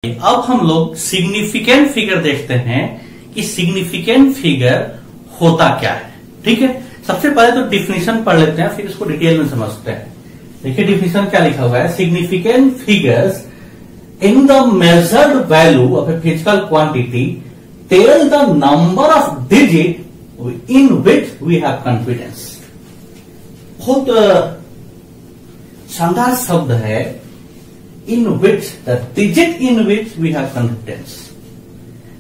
अब हम लोग सिग्निफिकेंट फिगर देखते हैं कि सिग्निफिकेंट फिगर होता क्या है। ठीक है, सबसे पहले तो डिफिनीशन पढ़ लेते हैं, फिर इसको डिटेल में समझते हैं। देखिए डिफिनीशन क्या लिखा हुआ है। Significant figures in the measured value of a physical quantity tell the number of digit in which we have confidence. बहुत शानदार शब्द है, in which, the digit in which we have confidence.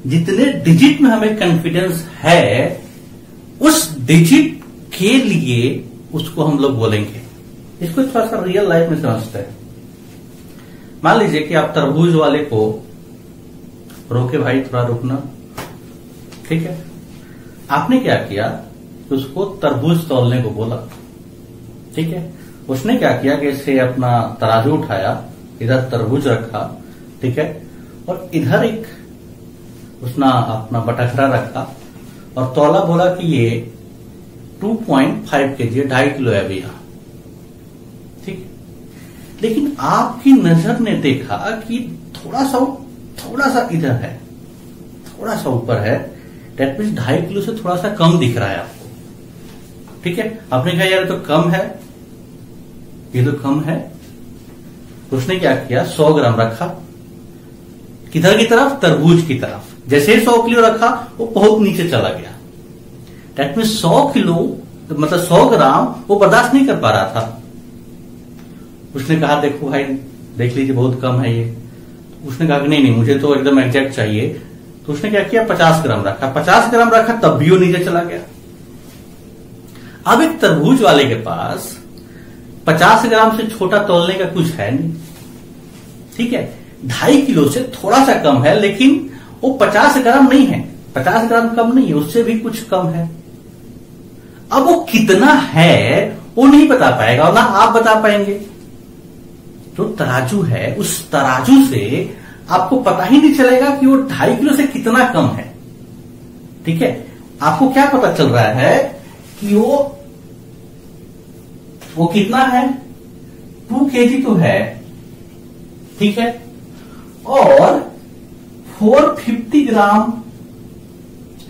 जितने डिजिट में हमें कॉन्फिडेंस है उस digit के लिए उसको हम लोग बोलेंगे। इसको थोड़ा सा रियल लाइफ में समझते हैं। मान लीजिए कि आप तरबूज वाले को रोके, भाई थोड़ा रुकना, ठीक है। आपने क्या किया कि उसको तरबूज तौलने को बोला, ठीक है। उसने क्या किया कि इसे अपना तराजू उठाया, इधर तरबूज रखा, ठीक है, और इधर एक उसने अपना बटखरा रखा और तौला, बोला कि ये 2.5 kg, 2.5 किलो है भैया, ठीक। लेकिन आपकी नजर ने देखा कि थोड़ा सा इधर है, थोड़ा सा ऊपर है, डेट मीन्स 2.5 किलो से थोड़ा सा कम दिख रहा है आपको, ठीक है। आपने कहा यार तो कम है, ये तो कम है। उसने क्या किया, 100 ग्राम रखा, किधर की तरफ, तरबूज की तरफ। जैसे ही 100 किलो रखा वो बहुत नीचे चला गया। डेट मीन्स 100 किलो मतलब 100 ग्राम वो बर्दाश्त नहीं कर पा रहा था। उसने कहा देखो भाई देख लीजिए बहुत कम है ये। उसने कहा कि नहीं मुझे तो एकदम एग्जैक्ट चाहिए। तो उसने क्या किया, 50 ग्राम रखा, 50 ग्राम रखा, तब भी वो नीचे चला गया। अब एक तरबूज वाले के पास 50 ग्राम से छोटा तौलने का कुछ है नहीं, ठीक है। 2.5 किलो से थोड़ा सा कम है, लेकिन वो 50 ग्राम नहीं है, 50 ग्राम कम नहीं है, उससे भी कुछ कम है। अब वो कितना है वो नहीं बता पाएगा और ना आप बता पाएंगे। जो तराजू है उस तराजू से आपको पता ही नहीं चलेगा कि वो 2.5 किलो से कितना कम है, ठीक है। आपको क्या पता चल रहा है कि वो कितना है, 2 kg तो है, ठीक है, और 450 ग्राम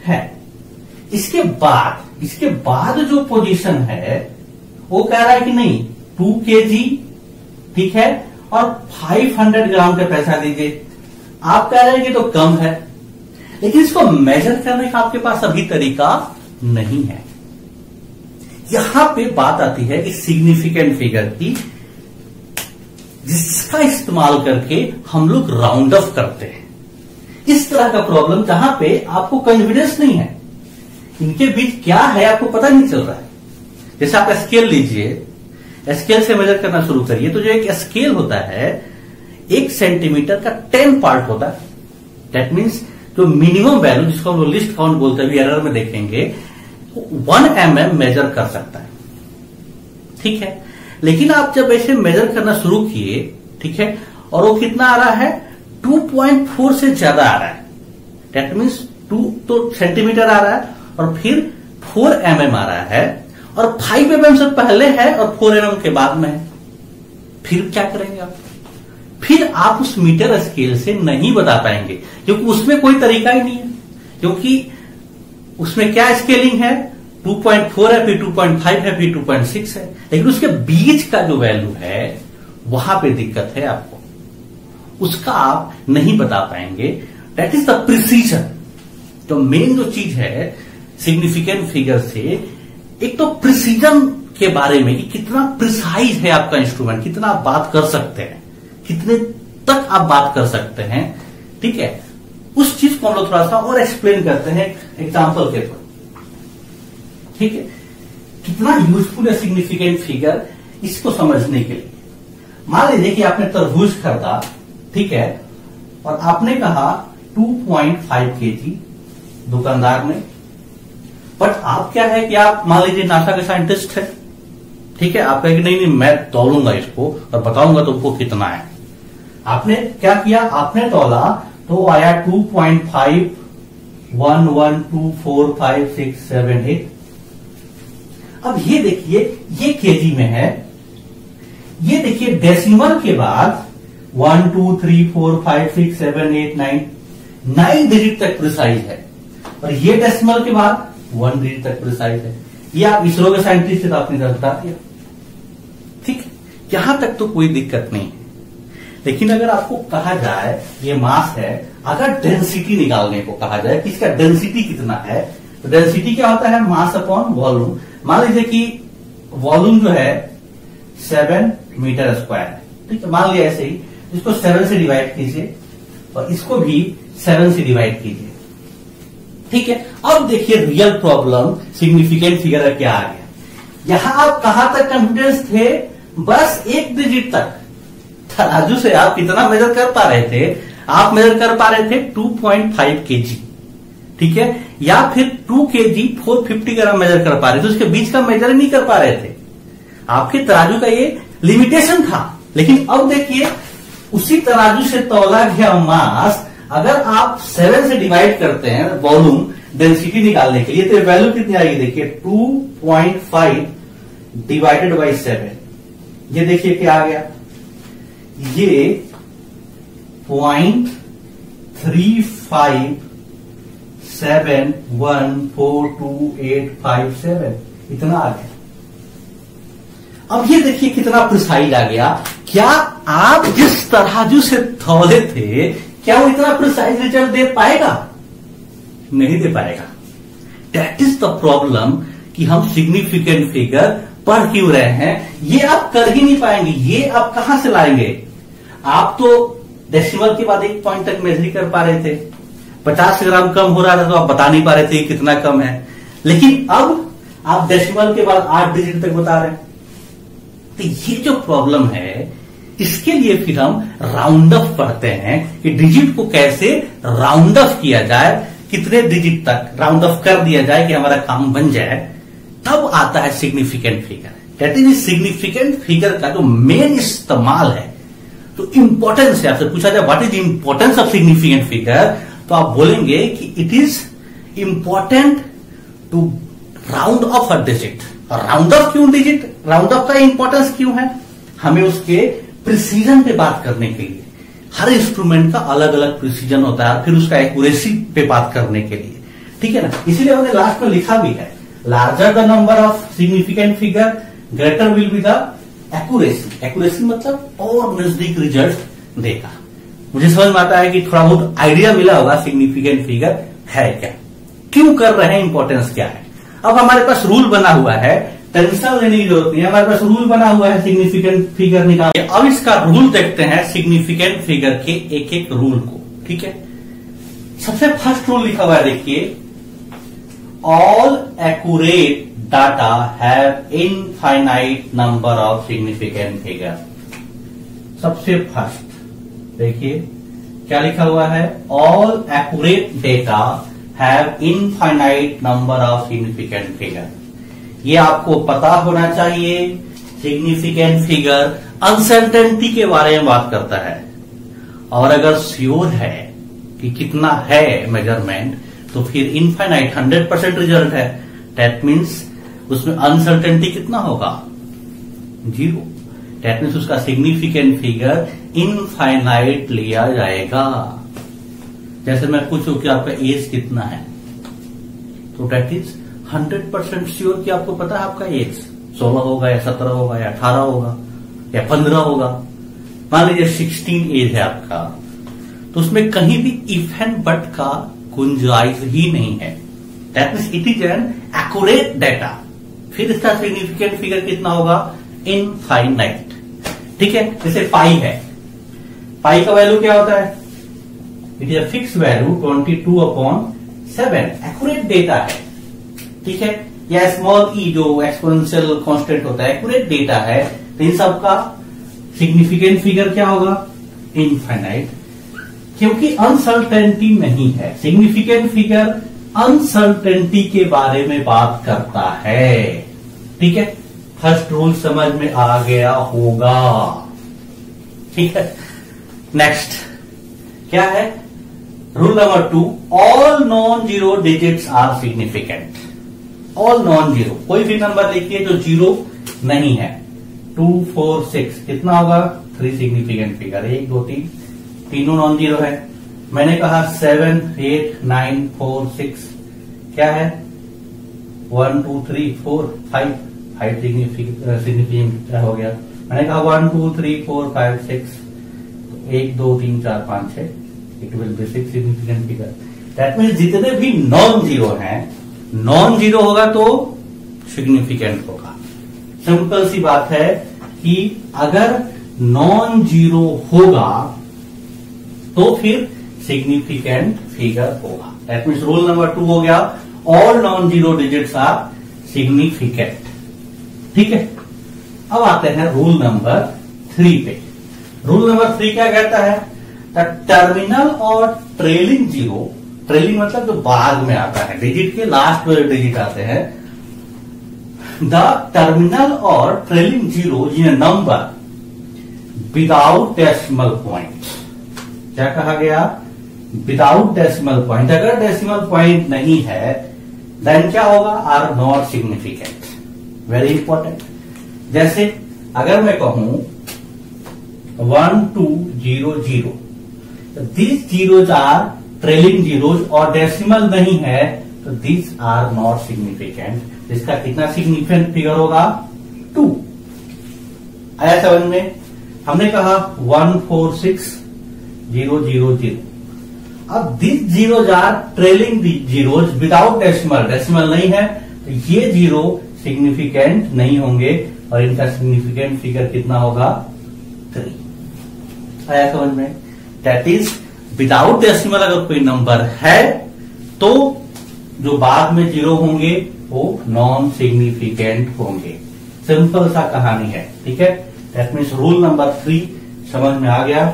है। इसके बाद जो पोजीशन है वो कह रहा है कि नहीं 2 kg, ठीक है, और 500 ग्राम का पैसा दीजिए। आप कह रहे हैं कि तो कम है, लेकिन इसको मेजर करने का आपके पास अभी तरीका नहीं है। यहां पे बात आती है कि सिग्निफिकेंट फिगर की, जिसका इस्तेमाल करके हम लोग राउंड ऑफ करते हैं। इस तरह का प्रॉब्लम जहां पे आपको कॉन्फिडेंस नहीं है, इनके बीच क्या है आपको पता नहीं चल रहा है। जैसे आप स्केल लीजिए, स्केल से मेजर करना शुरू करिए, तो जो एक स्केल होता है 1 सेंटीमीटर का 10 पार्ट होता है। दैट मीन्स जो मिनिमम वैल्यू, जिसको हम लिस्ट काउंट बोलते हैं, एरर में देखेंगे, 1 mm मेजर कर सकता है, ठीक है। लेकिन आप जब ऐसे मेजर करना शुरू किए, ठीक है, और वो कितना आ रहा है, 2.4 से ज्यादा आ रहा है। दैट मीन्स 2 तो सेंटीमीटर आ रहा है और फिर 4 mm आ रहा है, और 5 mm से पहले है और 4 mm के बाद में है। फिर क्या करेंगे आप? फिर आप उस मीटर स्केल से नहीं बता पाएंगे, क्योंकि उसमें कोई तरीका ही नहीं है। क्योंकि उसमें क्या स्केलिंग है, 2.4 है, फिर 2.5 है, फिर 2.6 है, लेकिन उसके बीच का जो वैल्यू है वहां पे दिक्कत है आपको, उसका आप नहीं बता पाएंगे। That is the precision. तो मेन जो चीज है सिग्निफिकेंट फिगर से, एक तो प्रिसीजन के बारे में कि कितना प्रिसाइज है आपका इंस्ट्रूमेंट, कितना आप बात कर सकते हैं, कितने तक आप बात कर सकते हैं, ठीक है। उस चीज को हम लोग थोड़ा सा और एक्सप्लेन करते हैं एग्जांपल के थ्रू, ठीक है। कितना यूजफुल है सिग्निफिकेंट फिगर इसको समझने के लिए। मान लीजिए कि आपने तरबूज खरीदा, ठीक है, और आपने कहा 2.5 kg दुकानदार ने, बट आप क्या है कि आप मान लीजिए नासा के साइंटिस्ट है, ठीक है। आप कहें कि नहीं मैं तौलूंगा इसको और बताऊंगा तुमको कितना है। आपने क्या किया, आपने तौला तो आया 2.5, 1, 1, 2, 4, 5, 6, 7, 8। अब ये देखिए ये केजी में है, ये देखिए डेसिमल के बाद 1 2 3 4 5 6 7 8 9 डिजिट तक प्रिसाइज है। और ये डेसिमल के बाद 1 डिजिट तक प्रिसाइज है। ये आप इसरो के साइंटिस्ट से आपने बता दिया, ठीक। यहां तक तो कोई दिक्कत नहीं है। लेकिन अगर आपको कहा जाए ये मास है, अगर डेंसिटी निकालने को कहा जाए कि इसका डेंसिटी कितना है, तो डेंसिटी क्या होता है? Mass upon volume. मान लीजिए कि वॉल्यूम जो है 7 मीटर स्क्वायर है, ठीक है। मान लिया ऐसे ही, इसको 7 से डिवाइड कीजिए और इसको भी 7 से डिवाइड कीजिए, ठीक है। अब देखिए रियल प्रॉब्लम, सिग्निफिकेंट फिगर क्या आ गया। यहां आप कहां तक कॉन्फिडेंस थे? बस 1 डिजिट तक। तराजू से आप कितना मेजर कर पा रहे थे? आप मेजर कर पा रहे थे 2.5 kg, ठीक है, या फिर 2 kg 450 ग्राम मेजर कर पा रहे थे। उसके बीच का मेजर नहीं कर पा रहे थे। आपके तराजू का ये लिमिटेशन था। लेकिन अब देखिए उसी तराजू से तौला गया मास अगर आप 7 से डिवाइड करते हैं वॉल्यूम डेंसिटी निकालने के लिए, तो वैल्यू कितनी आएगी? देखिए 2.5 डिवाइडेड बाई 7। ये देखिए क्या आ गया, ये 0.35714285 इतना आ गया। अब ये देखिए कितना प्रिसाइज आ गया। क्या आप जिस तराजू से तौले थे, क्या वो इतना प्रिसाइज रिजल्ट दे पाएगा? नहीं दे पाएगा। दैट इज द प्रॉब्लम कि हम सिग्निफिकेंट फिगर पढ़ क्यों रहे हैं, ये आप कर ही नहीं पाएंगे। ये आप कहां से लाएंगे? आप तो डेसिमल के बाद 1 पॉइंट तक मेजर कर पा रहे थे, 50 ग्राम कम हो रहा था तो आप बता नहीं पा रहे थे कितना कम है। लेकिन अब आप डेसिमल के बाद 8 डिजिट तक बता रहे हैं। तो ये जो प्रॉब्लम है, इसके लिए फिर हम राउंड अप पढ़ते हैं कि डिजिट को कैसे राउंड अप किया जाए, कितने डिजिट तक राउंड अप कर दिया जाए कि हमारा काम बन जाए, तब आता है significant figure. That is significant figure का जो मेन इस्तेमाल है। तो इंपॉर्टेंस है, आपसे पूछा जाए what is importance of significant figure, तो आप बोलेंगे कि it is important to round off a digit. Round off क्यों डिजिट? राउंड ऑफ का इंपॉर्टेंस क्यों है? हमें उसके प्रिसीजन पे बात करने के लिए, हर इंस्ट्रूमेंट का अलग अलग प्रिसीजन होता है, फिर उसका एक्यूरेसी पे बात करने के लिए, ठीक है ना। इसीलिए हमने लास्ट में लिखा भी है, larger the number of significant figure greater will be the accuracy. Accuracy मतलब और नजदीक रिजल्ट देगा। मुझे समझ में आता है कि थोड़ा बहुत आइडिया मिला होगा सिग्निफिकेंट फिगर है क्या, क्यों कर रहे हैं, इंपॉर्टेंस क्या है। अब हमारे पास रूल बना हुआ है, टेंशन लेने की जरूरत नहीं है, हमारे पास रूल बना हुआ है सिग्निफिकेंट फिगर निकालने। अब इसका रूल देखते हैं, सिग्निफिकेंट फिगर के एक एक रूल को, ठीक है। सबसे फर्स्ट रूल लिखा हुआ है, देखिए, all accurate data have infinite number of significant figure. सबसे फर्स्ट देखिए क्या लिखा हुआ है, all accurate data have infinite number of significant figure. ये आपको पता होना चाहिए। सिग्निफिकेंट फिगर अनसर्टेनिटी के बारे में बात करता है, और अगर श्योर है कि कितना है मेजरमेंट, तो फिर इनफाइनाइट 100% रिजल्ट है। दैट मीन्स उसमें अनसर्टेनिटी कितना होगा? 0। दैट मीन्स उसका सिग्निफिकेंट फिगर इनफाइनाइट लिया जाएगा। जैसे मैं पूछूं कि आपका एज कितना है, तो दैट इज 100% श्योर कि आपको पता है आपका एज 16 होगा या 17 होगा या 18 होगा या 15 होगा। मान लीजिए 16 एज है आपका, तो उसमें कहीं भी इफ एंड बट का गुंजाइश ही नहीं है। That means it is an accurate data. फिर इसका सिग्निफिकेंट फिगर कितना होगा? इनफाइनाइट, ठीक है। जैसे पाई है, पाई का वैल्यू क्या होता है? It is a fix value 22/7। Accurate data है, ठीक है। या स्मॉल ई जो एक्सपोनेंशियल कांस्टेंट होता है, एक्यूरेट डेटा है। तो इन सब का सिग्निफिकेंट फिगर क्या होगा? इनफाइनाइट, क्योंकि अनसर्टेनिटी नहीं है। सिग्निफिकेंट फिगर अनसर्टेनिटी के बारे में बात करता है, ठीक है। फर्स्ट रूल समझ में आ गया होगा, ठीक है। नेक्स्ट क्या है? Rule number 2, all non zero digits are significant. All non zero, कोई भी नंबर लिखिए जो जीरो नहीं है। 2 4 6 कितना होगा? 3 सिग्निफिकेंट फिगर, 1 2 3 तीनों नॉन जीरो है। मैंने कहा 7 8 9 4 6 क्या है 1 2 3 4 5 सिग्निफिकेंट हो गया। मैंने कहा 1 2 3 4 5 6 1 2 3 4 5 6 it will be 6 significant figure. That means जितने भी नॉन जीरो हैं, नॉन जीरो होगा तो सिग्निफिकेंट होगा। सिंपल सी बात है कि अगर नॉन जीरो होगा तो फिर सिग्निफिकेंट फिगर होगा। दैट मीन्स रूल नंबर 2 हो गया, all non zero digits are significant. ठीक है, अब आते हैं रूल नंबर 3 पे। रूल नंबर 3 क्या कहता है? द टर्मिनल और ट्रेलिंग जीरो, ट्रेलिंग मतलब जो बाद में आता है, डिजिट के लास्ट में डिजिट आते हैं, द टर्मिनल और trailing zero in a number without decimal point. क्या कहा गया? Without decimal point. अगर डेसिमल पॉइंट नहीं है देन क्या होगा? Are not significant. Very important. जैसे अगर मैं कहूं 1 2 0 0, this zeros are trailing zeros और डेसिमल नहीं है तो दिस आर नॉट सिग्निफिकेंट। इसका कितना सिग्निफिकेंट फिगर होगा? 2। आया समझ में? हमने कहा 1 4 6 0 0 0। अब this zeros are trailing zeros without decimal, decimal नहीं है तो ये जीरो सिग्निफिकेंट नहीं होंगे और इनका सिग्निफिकेंट फिगर कितना होगा? 3। आया समझ में? दैट इज विदाउट डेसिमल अगर कोई नंबर है तो जो बाद में जीरो होंगे वो नॉन सिग्निफिकेंट होंगे। सिंपल सा कहानी है। ठीक है, दैट मीन्स रूल नंबर 3 समझ में आ गया।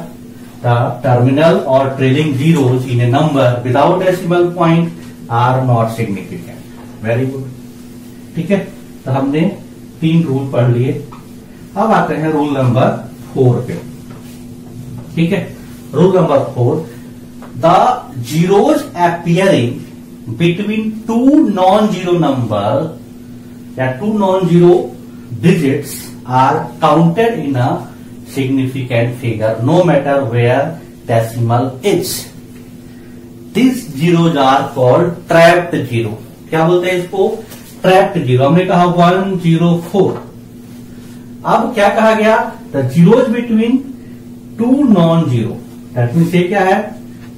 द टर्मिनल और trailing zeros in a number without decimal point are not significant. Very good. ठीक है, तो हमने 3 रूल पढ़ लिए। अब आते हैं रूल नंबर 4 पे। ठीक है, rule number 4, the zeros appearing between 2 non zero number या 2 non zero digits are counted in a significant figure no matter where decimal is. This zeros are called trapped zero. क्या बोलते हैं इसको? Trapped zero. हमने कहा 1 0 4। अब क्या कहा गया? The zeros between 2 non zero. That means ये क्या है?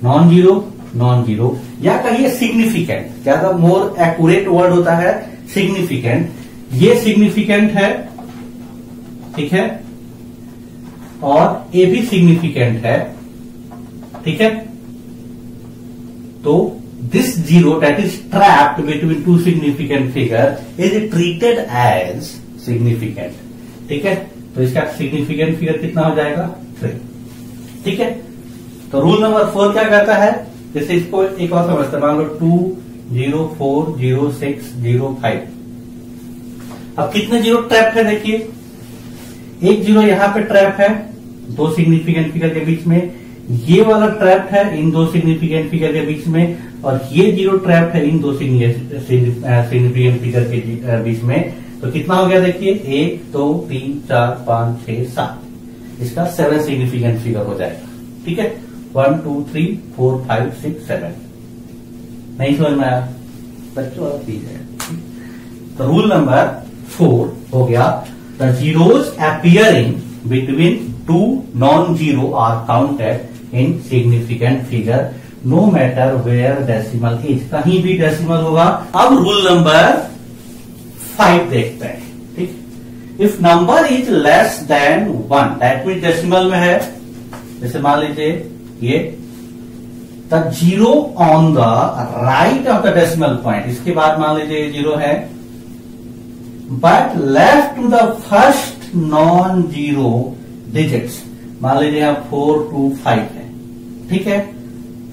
नॉन जीरो नॉन जीरो, या कहिए सिग्निफिकेंट। ज्यादा मोर एक्यूरेट वर्ड होता है सिग्निफिकेंट। ये सिग्निफिकेंट है, ठीक है, और ये भी सिग्निफिकेंट है। ठीक है, तो this zero that is trapped between 2 significant figure is treated as significant। ठीक है, तो इसका सिग्निफिकेंट फिगर कितना हो जाएगा? 3। ठीक है, तो रूल नंबर 4 क्या कहता है? जैसे इसको एक और समझते, मान लो 2 0 4 0 6 0 5। अब कितने जीरो ट्रैप है? देखिए, एक जीरो यहां पे ट्रैप है 2 सिग्निफिकेंट फिगर के बीच में, ये वाला ट्रैप है इन 2 सिग्निफिकेंट फिगर के बीच में, और ये जीरो ट्रैप है इन 2 सिग्निफिकेंट फिगर के बीच में। तो कितना हो गया? देखिए 1 2 3 4 5 6 7। इसका 7 सिग्निफिकेंट फिगर हो जाएगा। ठीक है, 1 2 3 4 5 6 7। नहीं समझ में आया? बच्चों वाला चीज है। तो रूल नंबर 4 हो गया, the zeros appearing between 2 non zero are counted in significant figure no matter where decimal is. कहीं भी डेसिमल होगा। अब रूल नंबर 5 देखते हैं। ठीक, if number is less than 1, that mean decimal में है। जैसे मान लीजिए ये the zero on the right of the decimal point, इसके बाद मान लीजिए ये जीरो है, but left to the first non zero digits, मान लीजिए यहां 4 2 5 है। ठीक है,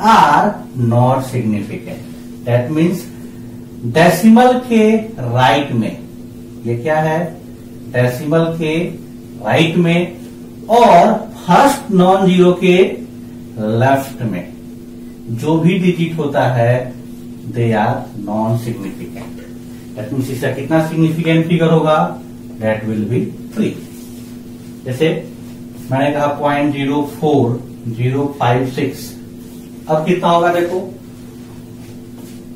are not significant. That means decimal के राइट में, ये क्या है? डेसिमल के राइट में, और फर्स्ट नॉन जीरो के लेफ्ट में जो भी डिजिट होता है they are non significant. That means इसका कितना सिग्निफिकेंट फिगर होगा? That will be 3। जैसे मैंने कहा 0.04056। अब कितना होगा देखो,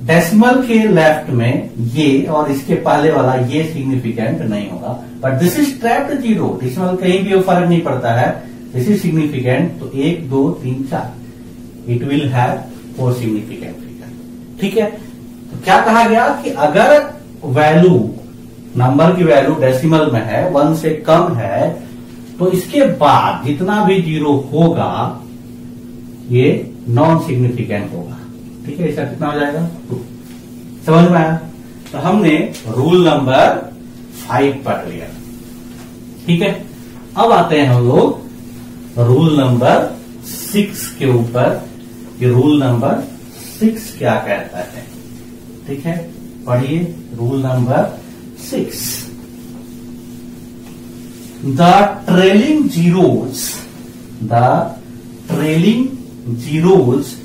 डेसिमल के लेफ्ट में ये और इसके पहले वाला ये सिग्निफिकेंट नहीं होगा, but this is trapped zero. Decimal कहीं भी फर्क नहीं पड़ता है, दिस इज सिग्निफिकेंट। तो 1 2 3 4 it will have 4 significant figure. ठीक है, तो क्या कहा गया कि अगर वैल्यू, नंबर की वैल्यू डेसिमल में है, 1 से कम है, तो इसके बाद जितना भी जीरो होगा ये नॉन सिग्निफिकेंट होगा। ठीक है, इसका कितना हो जाएगा 2। समझ में आया? तो हमने रूल नंबर 5 पढ़ लिया। ठीक है, अब आते हैं हम लोग रूल नंबर 6 के ऊपर। ये रूल नंबर 6 क्या कहता है? ठीक है, पढ़िए rule number 6। The trailing zeros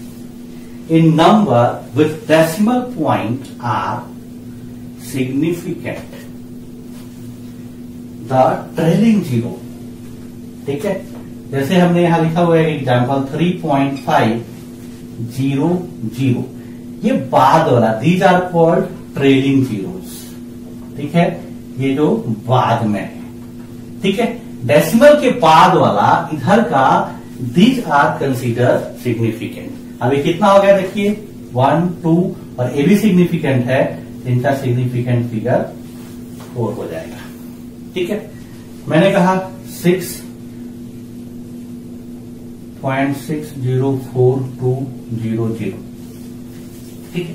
in number with decimal point are significant. The trailing zero, ठीक है, जैसे हमने यहां लिखा हुआ है एग्जाम्पल 3.500, ये बाद वाला, these are called trailing zeros. ठीक है, ये जो बाद में है। ठीक है, डेसिमल के बाद वाला इधर का दीज आर कंसीडर सिग्निफिकेंट। अभी कितना हो गया देखिए 1 2 और ए भी सिग्निफिकेंट है, इनका सिग्निफिकेंट फिगर 4 हो जाएगा। ठीक है, मैंने कहा 6.604200। ठीक है,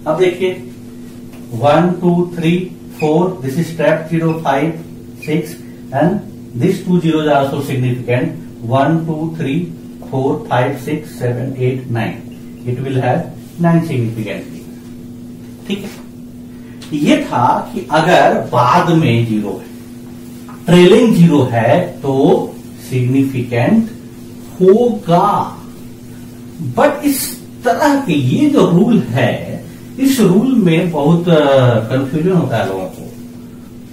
अब देखिए 1 2 3 4, this is trap 0 5 6 and this 2 zeros are also significant, 1 2 3 4 5 6 7 8 9, it will have 9 significant figures। ठीक है, ये था कि अगर बाद में जीरो है, ट्रेलिंग जीरो है, तो सिग्निफिकेंट होगा। बट इस तरह के ये जो रूल है, इस रूल में बहुत कंफ्यूजन होता है, लोगों को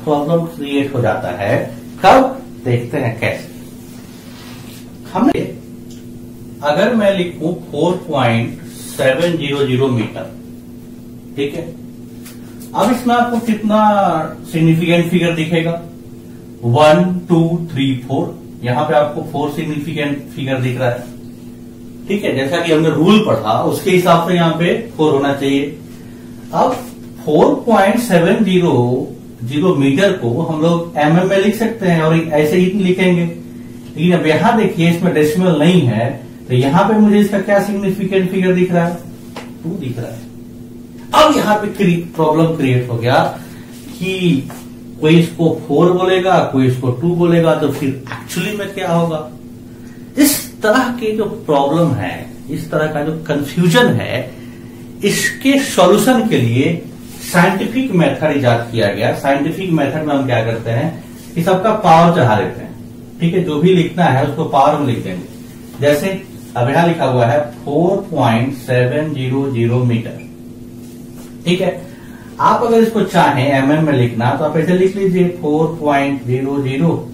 प्रॉब्लम क्रिएट हो जाता है। कब? देखते हैं कैसे। हमने अगर मैं लिखूं 4.700 मीटर, ठीक है, अब इसमें आपको कितना सिग्निफिकेंट फिगर दिखेगा? 1 2 3 4, यहां पे आपको 4 सिग्निफिकेंट फिगर दिख रहा है। ठीक है, जैसा कि हमने रूल पढ़ा उसके हिसाब से यहां पे 4 होना चाहिए। अब 4.700 मीटर को हम लोग mm में लिख सकते हैं और ऐसे ही लिखेंगे, लेकिन अब यहां देखिए इसमें डेसिमल नहीं है, तो यहां पे मुझे इसका क्या सिग्निफिकेंट फिगर दिख रहा है? 2 दिख रहा है। अब यहां पे प्रॉब्लम क्रिएट हो गया कि कोई इसको 4 बोलेगा, कोई इसको 2 बोलेगा, तो फिर एक्चुअली में क्या होगा? इस तरह के जो प्रॉब्लम है, इस तरह का जो कंफ्यूजन है, इसके सॉल्यूशन के लिए साइंटिफिक मेथड इजाद किया गया। साइंटिफिक मेथड में हम क्या करते हैं कि सबका पावर चढ़ा देते हैं। ठीक है, जो भी लिखना है उसको पावर में लिख देंगे। जैसे अब यहां लिखा हुआ है 4.700 मीटर। ठीक है, आप अगर इसको चाहें mm में लिखना तो आप ऐसे लिख लीजिए 4.00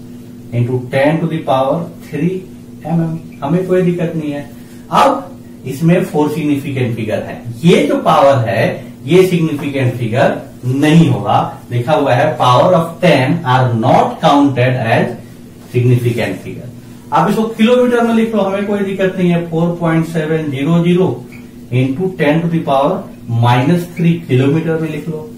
इंटू 10⁻³ mm, हमें कोई दिक्कत नहीं है। अब इसमें 4 सिग्निफिकेंट फिगर है, ये जो पावर है ये सिग्निफिकेंट फिगर नहीं होगा। लिखा हुआ है power of 10 are not counted as significant figure. आप इसको किलोमीटर में लिख लो, हमें कोई दिक्कत नहीं है। 4.700 इंटू 10⁻³ किलोमीटर में लिख लो।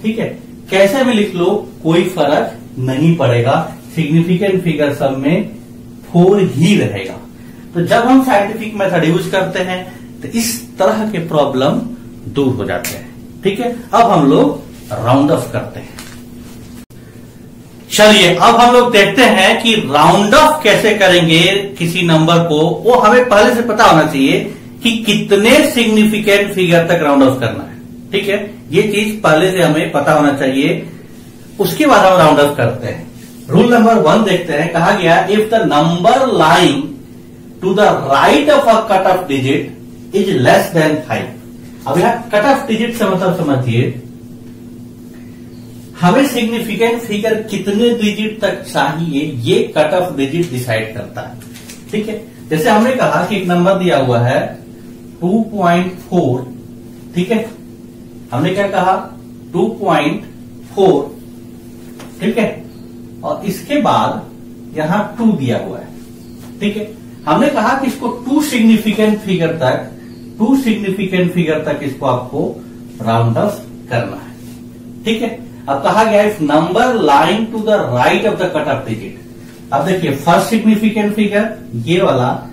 ठीक है, कैसे भी लिख लो कोई फर्क नहीं पड़ेगा, सिग्निफिकेंट फिगर सब में 4 ही रहेगा। तो जब हम साइंटिफिक मेथड यूज करते हैं तो इस तरह के प्रॉब्लम दूर हो जाते हैं। ठीक है, अब हम लोग राउंड ऑफ करते हैं। चलिए अब हम लोग देखते हैं कि राउंड ऑफ कैसे करेंगे किसी नंबर को। वो हमें पहले से पता होना चाहिए कि कितने सिग्निफिकेंट फिगर तक राउंड ऑफ करना है। ठीक है, ये चीज पहले से हमें पता होना चाहिए, उसके बाद हम राउंड ऑफ करते हैं। रूल नंबर 1 देखते हैं। कहा गया if the number lying to the right of a cut off digit is less than 5। अब यहां कट ऑफ डिजिट से मतलब समझिए हमें सिग्निफिकेंट फिगर कितने डिजिट तक चाहिए ये कट ऑफ डिजिट डिसाइड करता है। ठीक है, जैसे हमने कहा कि एक नंबर दिया हुआ है 2.4। ठीक है, हमने क्या कहा 2.4। ठीक है, और इसके बाद यहां 2 दिया हुआ है। ठीक है, हमने कहा कि इसको 2 सिग्निफिकेंट फिगर तक इसको आपको राउंड ऑफ करना है। ठीक है, अब कहा गया if number lying to the right of the cut off digit. अब देखिए फर्स्ट सिग्निफिकेंट फिगर ये वाला,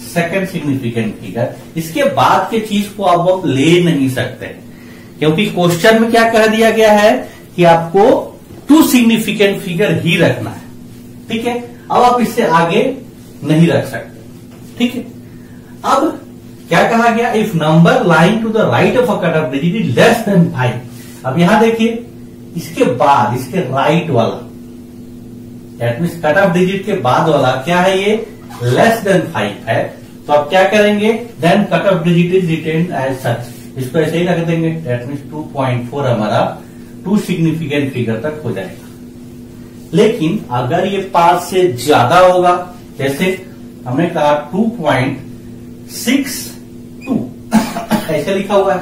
सेकंड सिग्निफिकेंट फिगर, इसके बाद के चीज को आप ले नहीं सकते क्योंकि क्वेश्चन में क्या कह दिया गया है कि आपको 2 सिग्निफिकेंट फिगर ही रखना है। ठीक है, अब आप इससे आगे नहीं रख सकते। ठीक है, अब क्या कहा गया if number lying to the right of a cut off digit is less than 5। अब यहां देखिए इसके बाद इसके राइट वाला, that means cut off digit के बाद वाला क्या है, ये लेस देन 5 है। तो आप क्या करेंगे, then cut off digit is retained as such, इसको ऐसे ही रख देंगे। दैट मीन्स 2.4 हमारा 2 सिग्निफिकेंट फिगर तक हो जाएगा। लेकिन अगर ये 5 से ज्यादा होगा, जैसे हमने कहा 2.62 ऐसे लिखा हुआ है,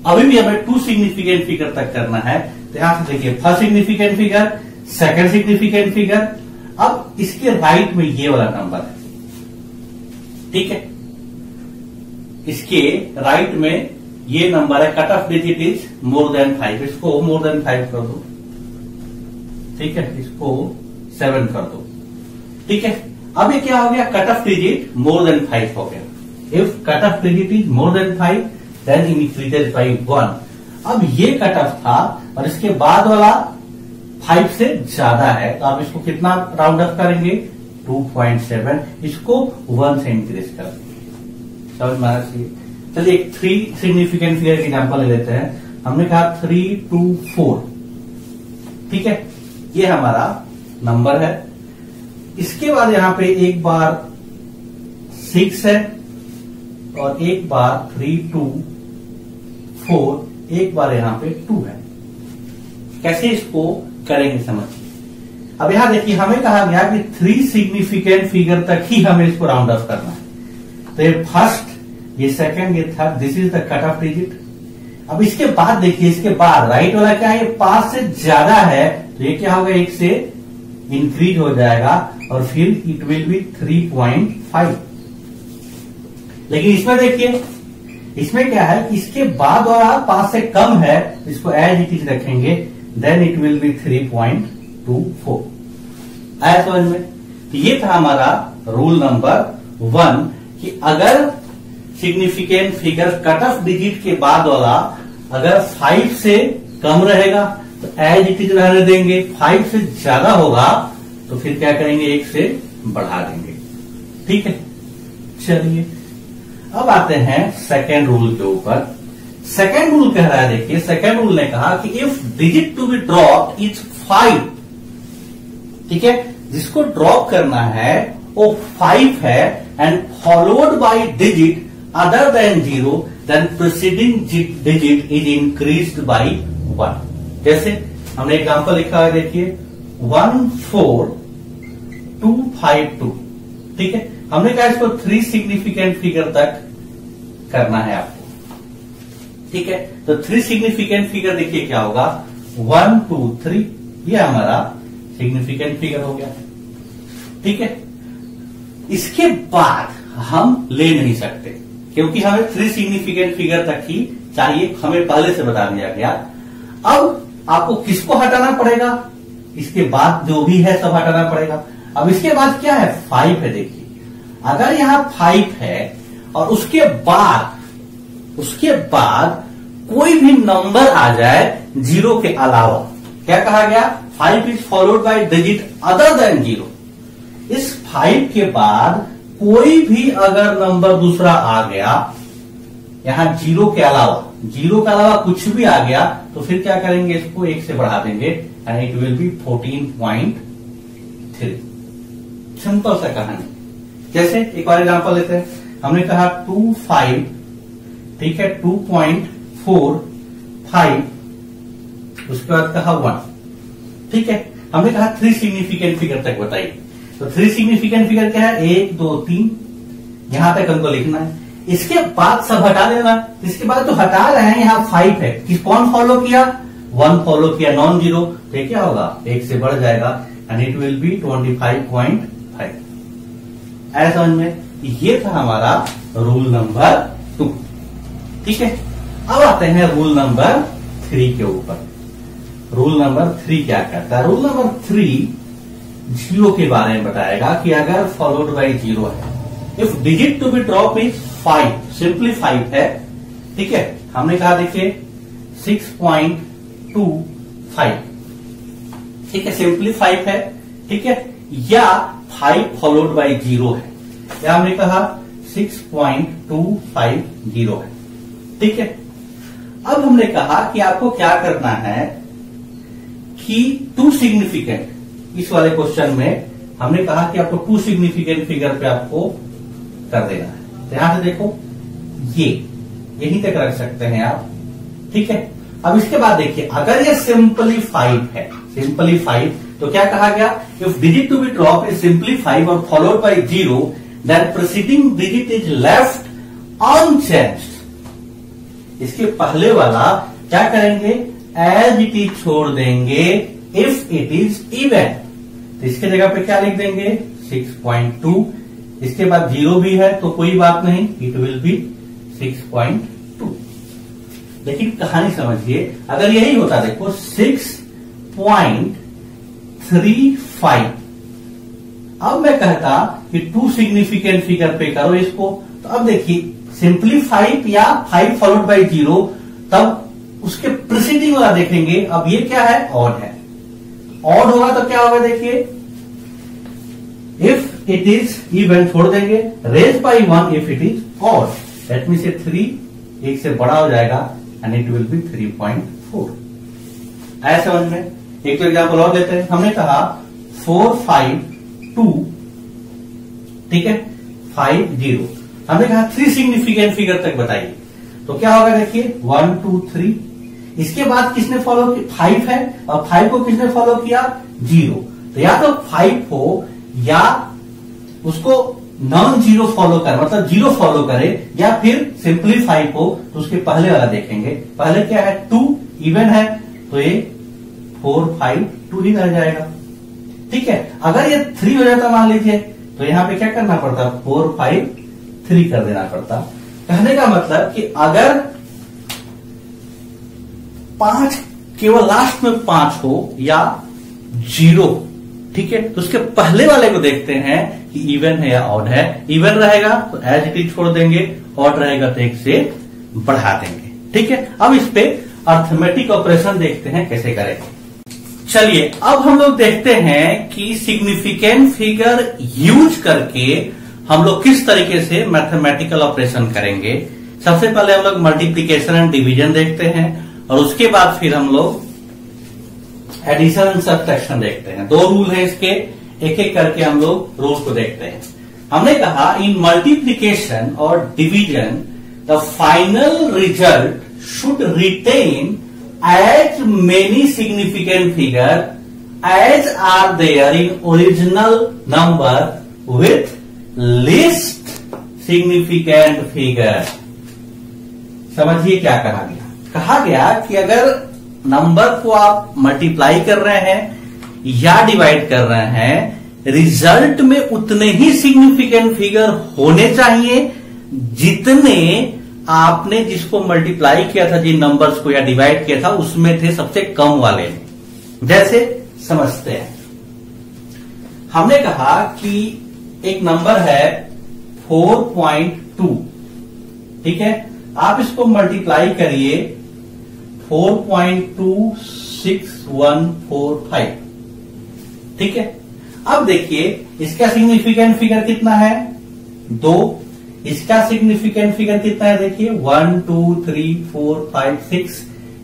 अभी भी हमें 2 सिग्निफिकेंट फिगर तक करना है। तो यहां से देखिए first significant figure, second significant figure, अब इसके राइट में ये वाला नंबर है। ठीक है, इसके राइट में ये नंबर है, cut off digit is more than 5, इसको मोर देन 5 कर दो। ठीक है, इसको 7 कर दो। ठीक है, अब ये क्या हो गया, cut off digit more than 5 हो गया। If cut off digit is more than 5 then increases by 1। अब ये कट ऑफ था और इसके बाद वाला 5 से ज्यादा है, तो आप इसको कितना राउंड ऑफ करेंगे, 2.7, इसको 1 से इंक्रीज कर देंगे। समझ में आना चाहिए। चलिए एक 3 सिग्निफिकेंट फिगर एग्जाम्पल ले लेते हैं। हमने कहा 3, 2, 4। ठीक है, ये हमारा नंबर है। इसके बाद यहां पे एक बार 6 है और एक बार 3, 2, 4, एक बार यहां पे 2 है। कैसे इसको करेंगे समझिए। अब यहां देखिए हमें कहा गया कि 3 सिग्निफिकेंट फिगर तक ही हमें इसको राउंड ऑफ करना है। तो ये फर्स्ट, ये सेकंड, ये third, this is the cut off digit. अब इसके बाद देखिए, इसके बाद राइट वाला क्या है, ये 5 से ज्यादा है, तो ये क्या होगा, 1 से इंक्रीज हो जाएगा और फिर इट विल बी 3.5। लेकिन इसमें देखिए, इसमें क्या है, इसके बाद वाला 5 से कम है, इसको एज इट इज रखेंगे, देन इट विल बी 3.24। आया समझ में। तो ये था हमारा रूल नंबर 1 कि अगर significant figure cut off digit के बाद वाला अगर 5 से कम रहेगा तो एज इट इज रहने देंगे, 5 से ज्यादा होगा तो फिर क्या करेंगे, 1 से बढ़ा देंगे। ठीक है, चलिए अब आते हैं सेकेंड रूल के ऊपर। सेकेंड रूल कह रहा है, देखिए सेकेंड रूल ने कहा कि if digit to be drop is 5। ठीक है, जिसको ड्रॉप करना है वो 5 है and followed by digit other than 0, then preceding digit is increased by 1। जैसे हमने एग्जांपल लिखा है, देखिए 14252। ठीक है, हमने कहा इसको 3 सिग्निफिकेंट फिगर तक करना है आपको। ठीक है, तो 3 सिग्निफिकेंट फिगर देखिए क्या होगा, 1, 2, 3, ये हमारा सिग्निफिकेंट फिगर हो गया। ठीक है, इसके बाद हम ले नहीं सकते क्योंकि हमें 3 सिग्निफिकेंट फिगर तक ही चाहिए, हमें पहले से बता दिया गया। अब आपको किसको हटाना पड़ेगा, इसके बाद जो भी है सब हटाना पड़ेगा। अब इसके बाद क्या है, 5 है। देखिए अगर यहां 5 है और उसके बाद कोई भी नंबर आ जाए 0 के अलावा, क्या कहा गया, 5 is followed by digit other than 0। इस 5 के बाद कोई भी अगर नंबर दूसरा आ गया यहां 0 के अलावा कुछ भी आ गया तो फिर क्या करेंगे, इसको 1 से बढ़ा देंगे and it will be 14.3। Simple सा कहानी। जैसे एक और एग्जांपल लेते हैं, हमने कहा 25, ठीक है, 2.45, उसके बाद कहा 1। ठीक है, हमने कहा 3 सिग्निफिकेंट फिगर तक बताइए। तो 3 सिग्निफिकेंट फिगर क्या है, 1 2 3, यहां तक हमको लिखना है। इसके बाद सब हटा देना। इसके बाद तो हटा रहे हैं, यहाँ 5 है, किस कौन फॉलो किया, 1 फॉलो किया, नॉन जीरो, तो क्या होगा, 1 से बढ़ जाएगा एंड इट विल बी 25.5। ऐसा समझ में, ये था हमारा रूल नंबर 2। ठीक है, अब आते हैं रूल नंबर 3 के ऊपर। रूल नंबर 3 क्या कहता है, रूल नंबर 3 जीरो के बारे में बताएगा कि अगर फॉलोड बाई जीरो है, if digit to be drop is 5, simply 5 है, ठीक है, हमने कहा देखिए 6.25, ठीक है, सिंपली 5 है, ठीक है, या 5 फॉलोड बाई जीरो है, या हमने कहा 6.250 है, ठीक है। अब हमने कहा कि आपको क्या करना है कि 2 सिग्निफिकेंट, इस वाले क्वेश्चन में हमने कहा कि आपको 2 सिग्निफिकेंट फिगर पे आपको कर देना है। तो यहां से देखो, ये यहीं तक रख सकते हैं आप, ठीक है। अब इसके बाद देखिए, अगर ये सिंपली 5 है, सिंपली 5, तो क्या कहा गया, if digit to be drop is simply 5 और followed by zero, then preceding digit is left unchanged. इसके पहले वाला क्या करेंगे, एज इट इज छोड़ देंगे इफ इट इज इवन। तो इसके जगह पे क्या लिख देंगे, 6.2, इसके बाद जीरो भी है तो कोई बात नहीं, इट विल बी 6.2। लेकिन कहानी समझिए, अगर यही होता, देखो 6.35, अब मैं कहता कि 2 सिग्निफिकेंट फिगर पे करो इसको, तो अब देखिए सिंपली 5 या 5 फॉलोड बाई जीरो, तब उसके प्रीसीडिंग वाला देखेंगे। अब ये क्या है, ऑड है, ऑड होगा तो क्या होगा, देखिए इफ इट इज इवन छोड़ देंगे, raise by 1 if it is odd, that means 3 1 से बड़ा हो जाएगा एंड इट विल बी 3.4। ऐसा समझ में। एक तो एग्जाम्पल और देते हैं, हमने कहा 4 5 2, ठीक है, 5 0, हमने कहा 3 सिग्निफिकेंट फिगर तक बताइए, तो क्या होगा, देखिए 1 2 3, इसके बाद किसने फॉलो किया, 5 है, और 5 को किसने फॉलो किया, 0, तो या तो 5 हो या उसको नॉन जीरो फॉलो कर, मतलब 0 फॉलो करे, या फिर सिंपली 5 हो तो उसके पहले वाला देखेंगे। पहले क्या है, 2 इवन है, तो ये 4 5 2 ही रह जाएगा, ठीक है। अगर ये 3 हो जाता मान लीजिए, तो यहां पे क्या करना पड़ता, 4 5 3 कर देना पड़ता। कहने का मतलब कि अगर 5 केवल लास्ट में 5 हो या 0, ठीक है, तो उसके पहले वाले को देखते हैं कि इवन है या ऑड है। इवन रहेगा तो एज इट इज छोड़ देंगे, ऑड रहेगा तो 1 से बढ़ा देंगे, ठीक है। अब इस पे अर्थमेटिक ऑपरेशन देखते हैं कैसे करेंगे। चलिए अब हम लोग देखते हैं कि सिग्निफिकेंट फिगर यूज करके हम लोग किस तरीके से मैथमेटिकल ऑपरेशन करेंगे। सबसे पहले हम लोग मल्टीप्लीकेशन एंड डिवीजन देखते हैं, और उसके बाद फिर हम लोग एडिशन एंड सब्ट्रैक्शन देखते हैं। 2 रूल है इसके, एक एक करके हम लोग रूल को देखते हैं। हमने कहा इन मल्टीप्लीकेशन और division the final result should retain as many significant figure as are there in original number with least significant figure। समझिए क्या कहा गया, कहा गया कि अगर नंबर को आप मल्टीप्लाई कर रहे हैं या डिवाइड कर रहे हैं, रिजल्ट में उतने ही सिग्निफिकेंट फिगर होने चाहिए जितने आपने जिसको मल्टीप्लाई किया था, जिन नंबर्स को या डिवाइड किया था, उसमें थे सबसे कम वाले। जैसे समझते हैं, हमने कहा कि एक नंबर है 4.2, ठीक है, आप इसको मल्टीप्लाई करिए 4.26145, ठीक है। अब देखिए इसका सिग्निफिकेंट फिगर कितना है, 2, इसका सिग्निफिकेंट फिगर कितना है, देखिए 1 2 3 4 5 6,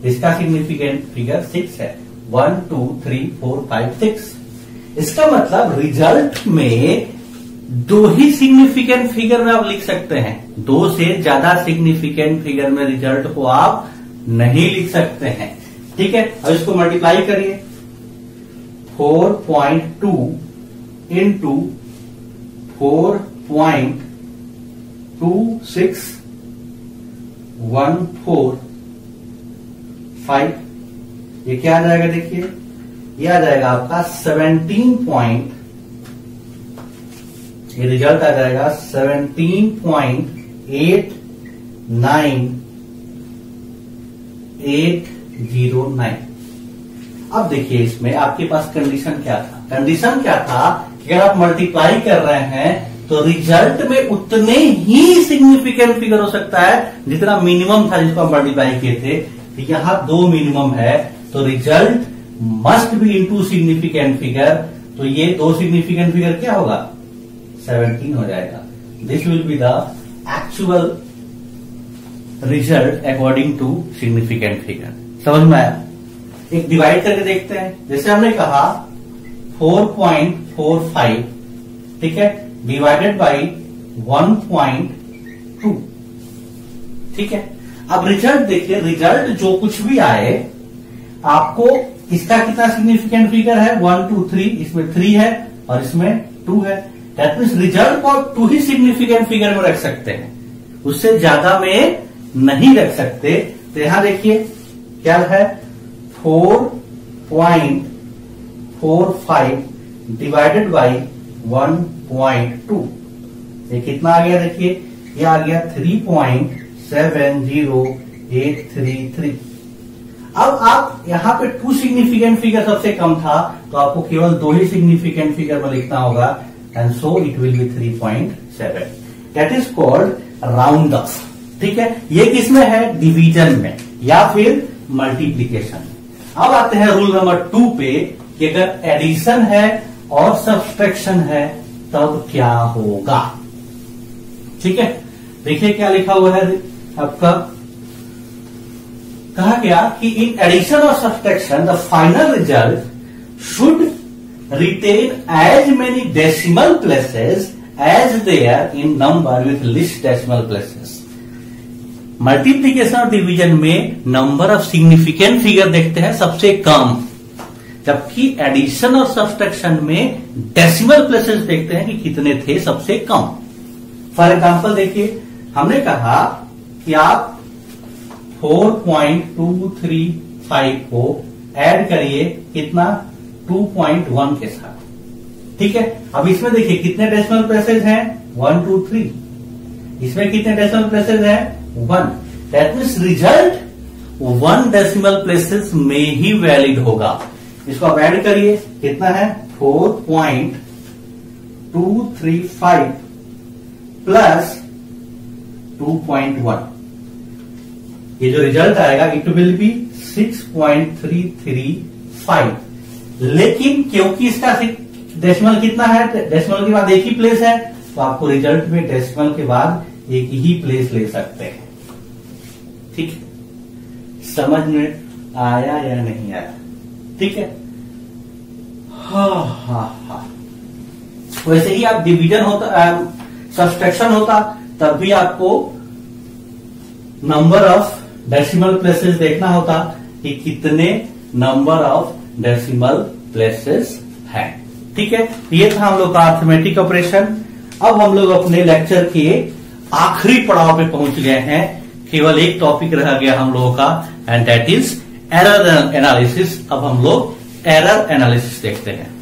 इसका सिग्निफिकेंट फिगर 6 है, 1 2 3 4 5 6। इसका मतलब रिजल्ट में 2 ही सिग्निफिकेंट फिगर में आप लिख सकते हैं, 2 से ज्यादा सिग्निफिकेंट फिगर में रिजल्ट को आप नहीं लिख सकते हैं, ठीक है। अब इसको मल्टीप्लाई करिए, 4.2 इंटू 4.26145, ये क्या आ जाएगा देखिए, ये आ जाएगा आपका 17 ये रिजल्ट आ जाएगा 17.89809। अब देखिए इसमें आपके पास कंडीशन क्या था, कंडीशन क्या था कि अगर आप मल्टीप्लाई कर रहे हैं तो रिजल्ट में उतने ही सिग्निफिकेंट फिगर हो सकता है जितना मिनिमम था जिसको आप मल्टीप्लाई किए थे। तो यहां 2 मिनिमम है, तो result must be into significant figure. तो ये 2 सिग्निफिकेंट फिगर क्या होगा, 17 हो जाएगा। This will be the actual result according to significant figure. समझ में आया? एक डिवाइड करके देखते हैं। जैसे हमने कहा 4.45, ठीक है, डिवाइडेड बाई 1.2, ठीक है। अब रिजल्ट देखिए, रिजल्ट जो कुछ भी आए आपको इसका कितना सिग्निफिकेंट फिगर है, 1 2 3, इसमें 3 है और इसमें 2 है। दैट मीन्स रिजल्ट को 2 ही सिग्निफिकेंट फिगर में रख सकते हैं, उससे ज्यादा में नहीं रख सकते। तो यहां देखिए क्या है, 4.45 डिवाइडेड बाई 1.2, ये कितना आ गया देखिए, ये आ गया 3.70833। अब आप यहां पे 2 सिग्निफिकेंट फिगर सबसे कम था, तो आपको केवल 2 ही सिग्निफिकेंट फिगर में लिखना होगा, and so it will be 3.7। That is called round of, ठीक है। ये किसमें है, डिवीजन में या फिर मल्टीप्लीकेशन। अब आते हैं रूल नंबर 2 पे कि अगर एडिशन है और सब्सट्रैक्शन है तब क्या होगा, ठीक है। देखिए क्या लिखा हुआ है आपका, कहा गया कि इन एडिशन और subtraction the final result should retain as many decimal places as there in number with least decimal places. Multiplication और डिवीजन में नंबर ऑफ सिग्निफिकेंट फिगर देखते हैं सबसे कम, जबकि एडिशन और सब्सट्रैक्शन में डेसिमल प्लेसेस देखते हैं कि कितने थे सबसे कम। फॉर एग्जांपल देखिए, हमने कहा कि आप 4.235 को ऐड करिए कितना, 2.1 के साथ, ठीक है। अब इसमें देखिए कितने डेसिमल प्लेसेस हैं, 1 2 3, इसमें कितने डेसिमल प्लेसेस हैं, 1। That means result 1 decimal places में ही वैलिड होगा। इसको आप ऐड करिए, कितना है, 4.235 प्लस 2.1, ये जो रिजल्ट आएगा इट विल बी 6.335। लेकिन क्योंकि इसका डेसिमल कितना है, डेसिमल के बाद एक ही प्लेस है, तो आपको रिजल्ट में डेसिमल के बाद एक ही प्लेस ले सकते हैं, ठीक है। समझ में आया या नहीं आया, ठीक है। हाँ। वैसे ही आप डिवीजन होता, सब्सट्रैक्शन होता, तब भी आपको नंबर ऑफ डेसिमल प्लेसेस देखना होता कि कितने नंबर ऑफ डेसिमल प्लेसेस हैं, ठीक है। ये था हम लोग का अर्थमेटिक ऑपरेशन। अब हम लोग अपने लेक्चर के आखिरी पड़ाव पे पहुंच गए हैं। केवल एक टॉपिक रह गया हम लोगों का, and that is error analysis. अब हम लोग एरर एनालिसिस देखते हैं।